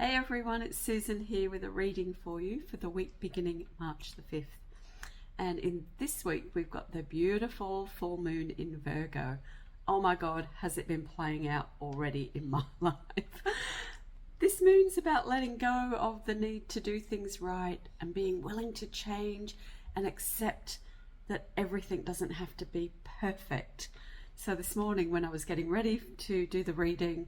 Hey everyone, it's Susan here with a reading for you for the week beginning March the 5th. And in this week, we've got the beautiful full moon in Virgo. Oh my God, has it been playing out already in my life? This moon's about letting go of the need to do things right and being willing to change and accept that everything doesn't have to be perfect. So this morning when I was getting ready to do the reading,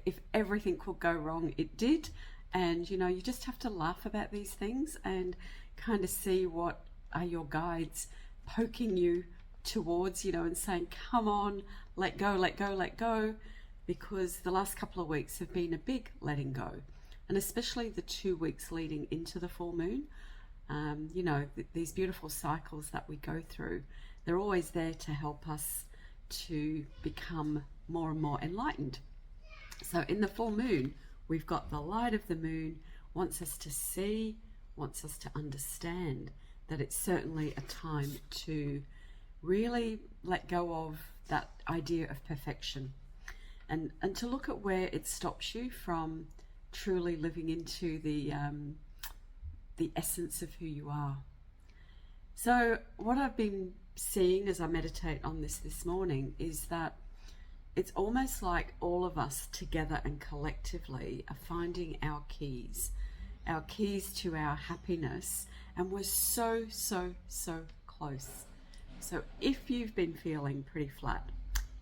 if everything could go wrong, it did. And you know, you just have to laugh about these things and kind of see what are your guides poking you towards, and saying, come on, let go, let go, let go. Because the last couple of weeks have been a big letting go. And especially the 2 weeks leading into the full moon. These beautiful cycles that we go through, they're always there to help us to become more and more enlightened. So in the full moon, we've got the light of the moon wants us to see, wants us to understand that it's certainly a time to really let go of that idea of perfection and to look at where it stops you from truly living into the essence of who you are. So what I've been seeing as I meditate on this morning is that it's almost like all of us together and collectively are finding our keys to our happiness, and we're so close. So if you've been feeling pretty flat,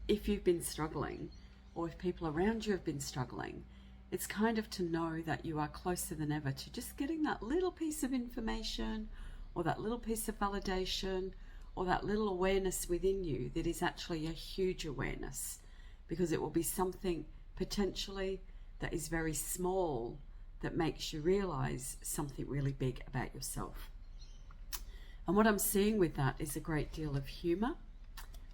if you've been struggling, or if people around you have been struggling, it's kind of to know that you are closer than ever to just getting that little piece of information or that little piece of validation or that little awareness within you that is actually a huge awareness. Because it will be something potentially that is very small that makes you realize something really big about yourself. And what I'm seeing with that is a great deal of humor,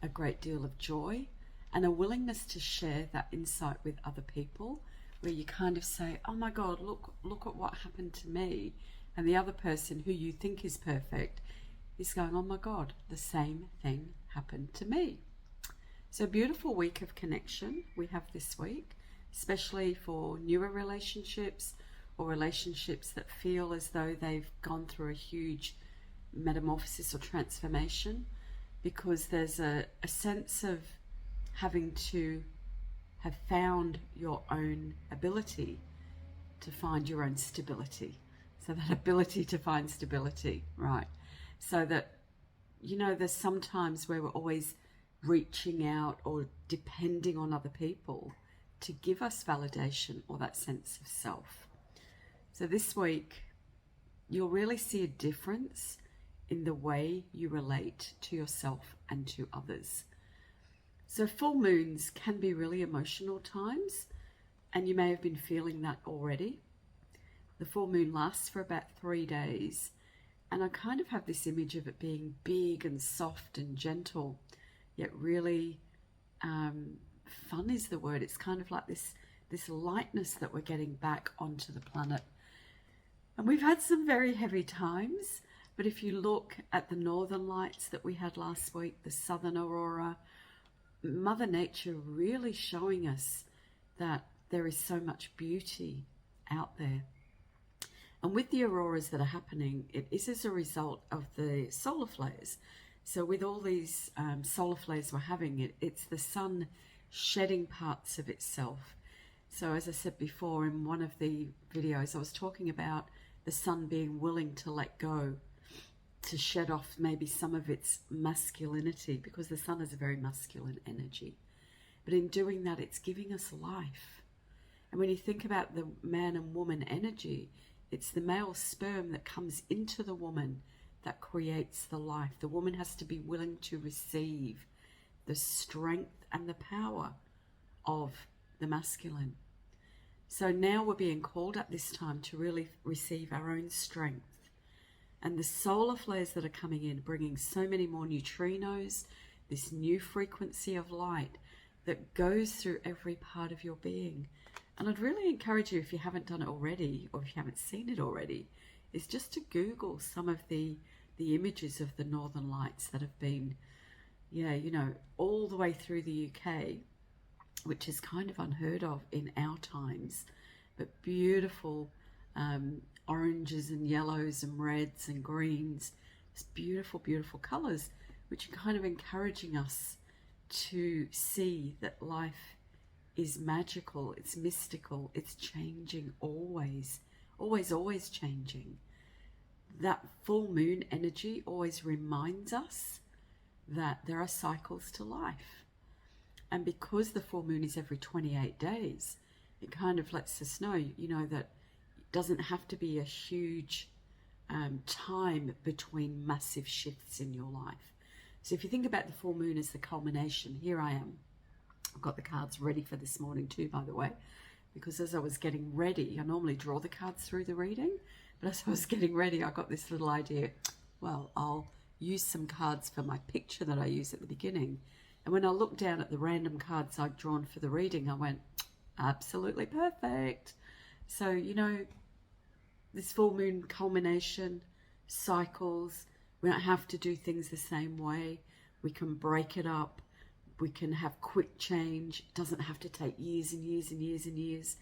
a great deal of joy, and a willingness to share that insight with other people, where you kind of say, oh my God, look at what happened to me. And the other person who you think is perfect is going, oh my God, the same thing happened to me. So beautiful week of connection we have this week, especially for newer relationships or relationships that feel as though they've gone through a huge metamorphosis or transformation, because there's a sense of having to have found your own ability to find your own stability. So that ability to find stability, right? So that, there's some times where we're always reaching out or depending on other people to give us validation or that sense of self. So this week, you'll really see a difference in the way you relate to yourself and to others. So full moons can be really emotional times, and you may have been feeling that already. The full moon lasts for about 3 days, and I kind of have this image of it being big and soft and gentle, yet really fun is the word. It's kind of like this lightness that we're getting back onto the planet. And we've had some very heavy times, but if you look at the northern lights that we had last week, the southern aurora, Mother Nature really showing us that there is so much beauty out there. And with the auroras that are happening, it is as a result of the solar flares. So with all these solar flares we're having, it's the sun shedding parts of itself. So as I said before in one of the videos, I was talking about the sun being willing to let go, to shed off maybe some of its masculinity, because the sun is a very masculine energy. But in doing that, it's giving us life. And when you think about the man and woman energy, it's the male sperm that comes into the woman that creates the life. The woman has to be willing to receive the strength and the power of the masculine. So now we're being called at this time to really receive our own strength. And the solar flares that are coming in, bringing so many more neutrinos, this new frequency of light that goes through every part of your being. And I'd really encourage you, if you haven't done it already, or if you haven't seen it already, is just to Google some of the images of the northern lights that have been, all the way through the UK, which is kind of unheard of in our times. but beautiful oranges and yellows and reds and greens. It's beautiful, beautiful colours, which are kind of encouraging us to see that life is magical, it's mystical, it's changing always, always, always changing. That full moon energy always reminds us that there are cycles to life. And because the full moon is every 28 days, it kind of lets us know, that it doesn't have to be a huge time between massive shifts in your life. So if you think about the full moon as the culmination, here I am. I've got the cards ready for this morning too, by the way, because as I was getting ready, I normally draw the cards through the reading, but as I was getting ready, I got this little idea. Well, I'll use some cards for my picture that I use at the beginning. And when I looked down at the random cards I'd drawn for the reading, I went, absolutely perfect. So, this full moon culmination, cycles, we don't have to do things the same way. We can break it up. We can have quick change. It doesn't have to take years and years and years and years.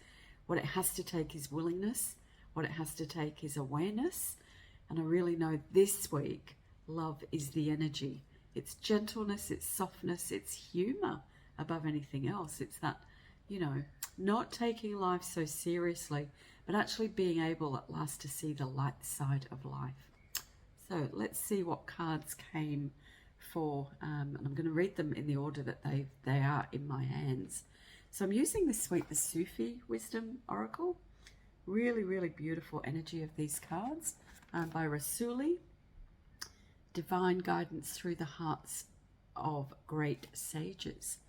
What it has to take is willingness. What it has to take is awareness. And I really know this week, love is the energy. It's gentleness, it's softness, it's humor above anything else. It's that, not taking life so seriously, but actually being able at last to see the light side of life. So let's see what cards came for, and I'm going to read them in the order that they are in my hands. So I'm using this week the Sufi Wisdom Oracle. Really, really beautiful energy of these cards by Rasuli. Divine guidance through the hearts of great sages.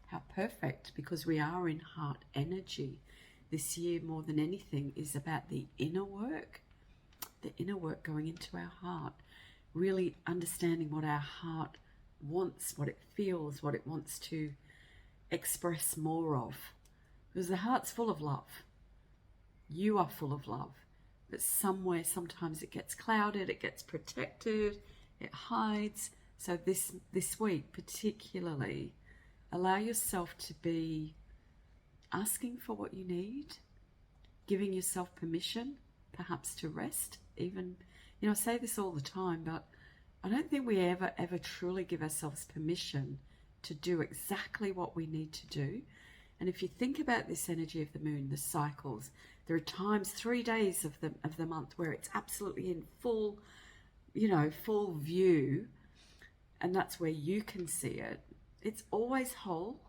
How perfect, because we are in heart energy. This year, more than anything, is about the inner work going into our heart, really understanding what our heart wants, what it feels, what it wants to express more of. Because the heart's full of love. You are full of love. But somewhere, sometimes it gets clouded, it gets protected, it hides. So this week particularly, allow yourself to be asking for what you need, giving yourself permission, perhaps to rest. Even, I say this all the time, but I don't think we ever truly give ourselves permission to do exactly what we need to do. And if you think about this energy of the moon, the cycles, there are times, 3 days of the month where it's absolutely in full view, and that's where you can see it. It's always whole,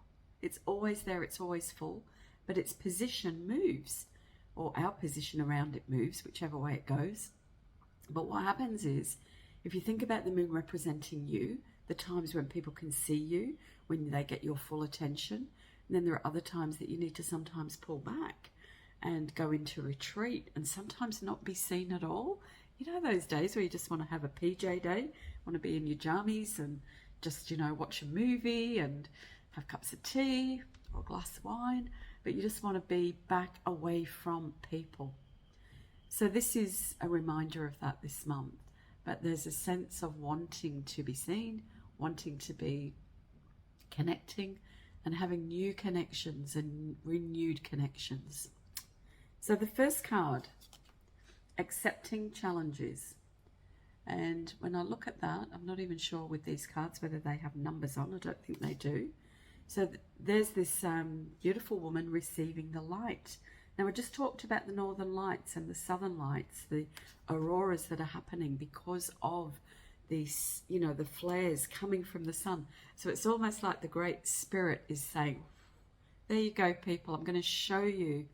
it's always there, it's always full, but its position moves, or our position around it moves, whichever way it goes. But what happens is, if you think about the moon representing you, the times when people can see you, when they get your full attention, and then there are other times that you need to sometimes pull back and go into retreat and sometimes not be seen at all. Those days where you just want to have a PJ day, want to be in your jammies and just, watch a movie and have cups of tea or a glass of wine, but you just want to be back away from people. So this is a reminder of that this month. But there's a sense of wanting to be seen, wanting to be connecting, and having new connections and renewed connections. So the first card, accepting challenges. And when I look at that, I'm not even sure with these cards whether they have numbers on. I don't think they do. So there's this beautiful woman receiving the light. Now, I just talked about the northern lights and the southern lights, the auroras that are happening because of these, the flares coming from the sun. So it's almost like the Great Spirit is saying, there you go, people. I'm going to show you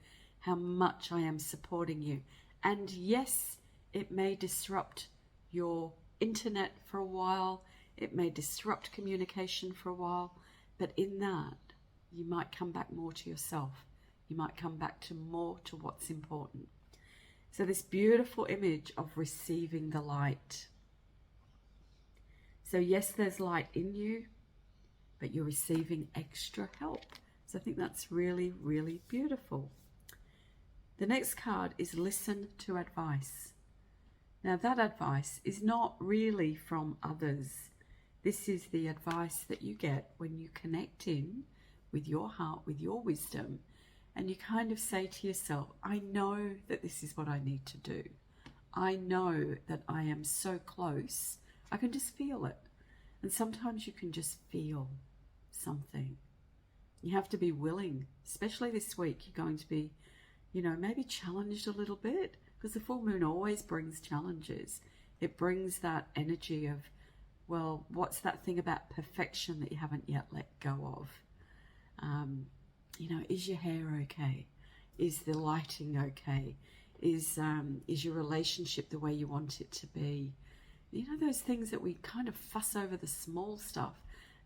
how much I am supporting you. And yes, it may disrupt your internet for a while. It may disrupt communication for a while. But in that, you might come back more to yourself. You might come back to more to what's important. So this beautiful image of receiving the light. So yes, there's light in you, but you're receiving extra help. So I think that's really, really beautiful. The next card is listen to advice. Now that advice is not really from others. This is the advice that you get when you connect in with your heart, with your wisdom, and you kind of say to yourself, I know that this is what I need to do. I know that I am so close. I can just feel it. And sometimes you can just feel something. You have to be willing, especially this week. You're going to be, maybe challenged a little bit, because the full moon always brings challenges. It brings that energy of, well, what's that thing about perfection that you haven't yet let go of? Is your hair okay? Is the lighting okay? Is your relationship the way you want it to be? Those things that we kind of fuss over, the small stuff.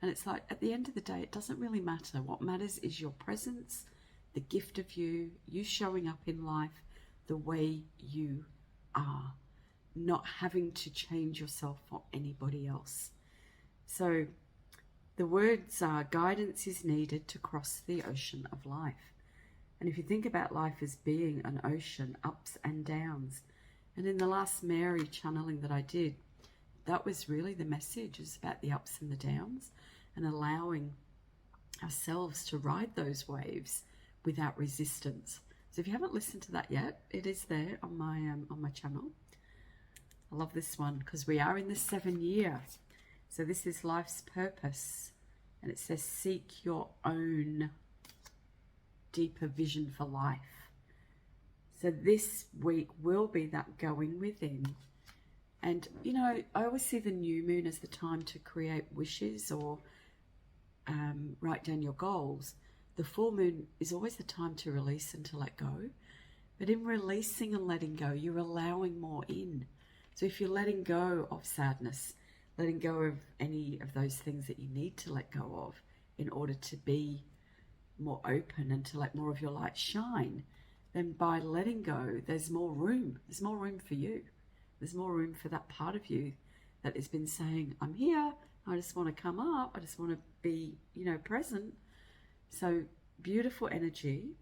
And it's like, at the end of the day, it doesn't really matter. What matters is your presence, the gift of you showing up in life the way you are, not having to change yourself for anybody else. So the words are, guidance is needed to cross the ocean of life. And if you think about life as being an ocean, ups and downs, and in the last Mary channeling that I did, that was really the message, is about the ups and the downs, and allowing ourselves to ride those waves without resistance. So if you haven't listened to that yet, it is there on my channel. I love this one because we are in the 7 year. So this is life's purpose, and it says seek your own deeper vision for life. So this week will be that going within. And, I always see the new moon as the time to create wishes or write down your goals. The full moon is always the time to release and to let go. But in releasing and letting go, you're allowing more in. So if you're letting go of sadness, letting go of any of those things that you need to let go of in order to be more open and to let more of your light shine, then by letting go, there's more room. There's more room for you. There's more room for that part of you that has been saying, I'm here, I just want to come up, I just want to be, present. So beautiful energy.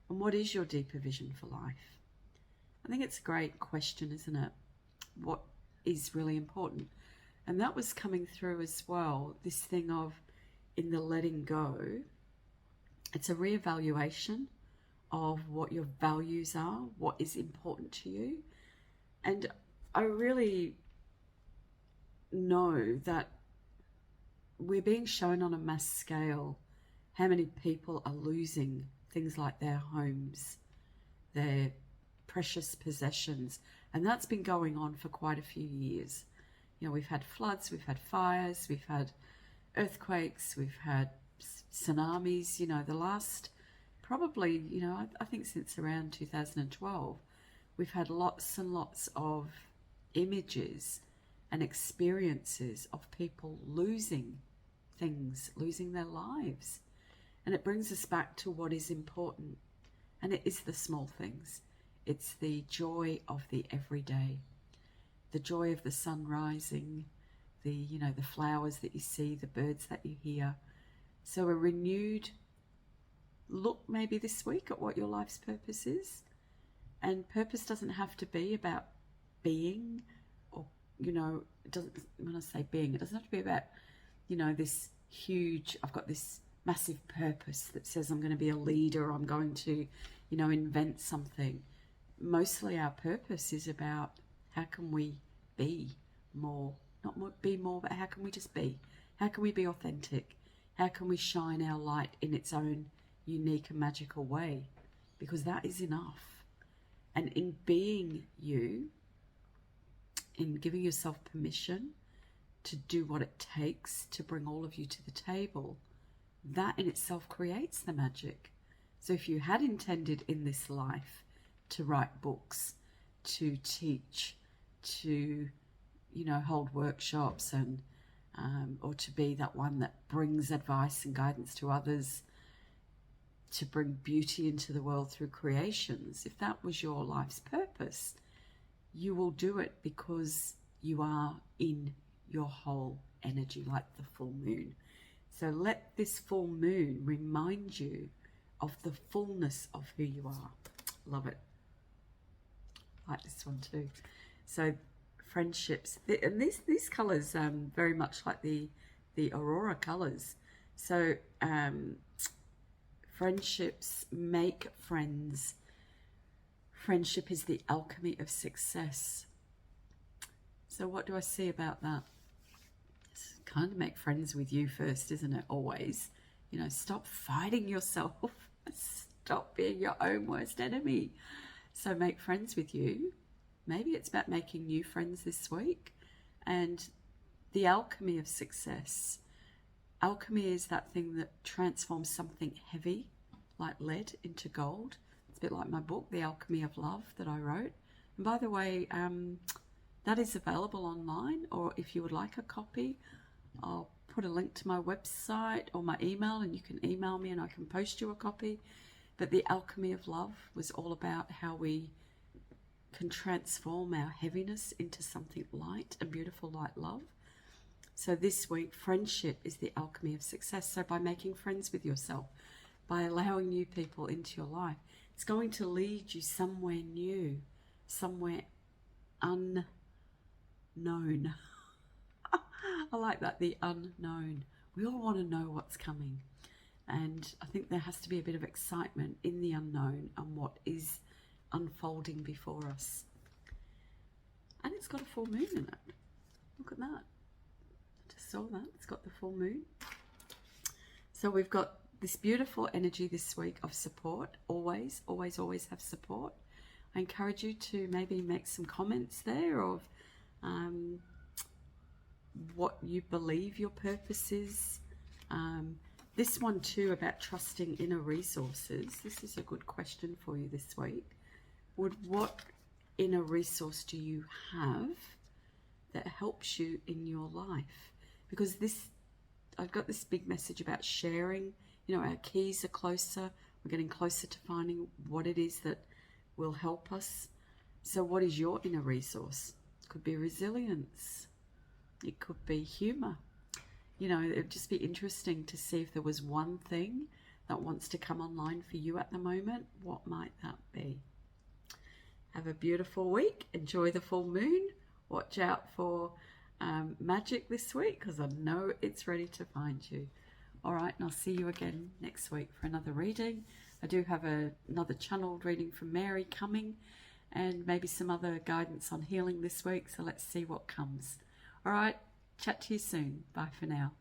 And what is your deeper vision for life? I think it's a great question, isn't it? What is really important? And that was coming through as well, this thing of, in the letting go, it's a reevaluation of what your values are, what is important to you. And I really know that we're being shown on a mass scale how many people are losing things like their homes, their precious possessions. And that's been going on for quite a few years. We've had floods, we've had fires, we've had earthquakes, we've had tsunamis, the last probably, I think since around 2012, we've had lots and lots of images and experiences of people losing things, losing their lives. And it brings us back to what is important. And it is the small things. It's the joy of the everyday, the joy of the sun rising, the flowers that you see, the birds that you hear. So a renewed look maybe this week at what your life's purpose is. And purpose doesn't have to be about being, or, it doesn't, when I say being, it doesn't have to be about, this huge, I've got this massive purpose that says I'm going to be a leader, I'm going to, invent something. Mostly our purpose is about how can we be more, not more, be more, but how can we just be? How can we be authentic? How can we shine our light in its own unique and magical way? Because that is enough. And in being you, in giving yourself permission to do what it takes to bring all of you to the table, that in itself creates the magic. So if you had intended in this life to write books, to teach, to, hold workshops and or to be that one that brings advice and guidance to others, to bring beauty into the world through creations, if that was your life's purpose, you will do it because you are in your whole energy, like the full moon. So let this full moon remind you of the fullness of who you are. Love it. Like this one too. So friendships, and these colours very much like the aurora colours. So Friendships make friends. Friendship is the alchemy of success. So what do I see about that? It's kind of make friends with you first, isn't it? Always. You know, stop fighting yourself. Stop being your own worst enemy. So make friends with you. Maybe it's about making new friends this week. And the alchemy of success. Alchemy is that thing that transforms something heavy, like lead, into gold. It's a bit like my book, The Alchemy of Love, that I wrote. And by the way, that is available online, or if you would like a copy, I'll put a link to my website or my email, and you can email me and I can post you a copy. But The Alchemy of Love was all about how we can transform our heaviness into something light and beautiful like love. So this week, friendship is the alchemy of success. So by making friends with yourself, by allowing new people into your life, it's going to lead you somewhere new, somewhere unknown. I like that, the unknown. We all want to know what's coming. And I think there has to be a bit of excitement in the unknown and what is unfolding before us. And it's got a full moon in it. Look at that. I just saw that. It's got the full moon. So we've got this beautiful energy this week of support. Always, always, always have support. I encourage you to maybe make some comments there of what you believe your purpose is. This one too, about trusting inner resources. This is a good question for you this week. What inner resource do you have that helps you in your life? Because I've got this big message about sharing. You know, our keys are closer. We're getting closer to finding what it is that will help us. So what is your inner resource? It could be resilience. It could be humor. You know, it'd just be interesting to see if there was one thing that wants to come online for you at the moment. What might that be? Have a beautiful week. Enjoy the full moon. Watch out for magic this week, because I know it's ready to find you. All right, and I'll see you again next week for another reading. I do have another channeled reading from Mary coming, and maybe some other guidance on healing this week. So let's see what comes. All right, chat to you soon. Bye for now.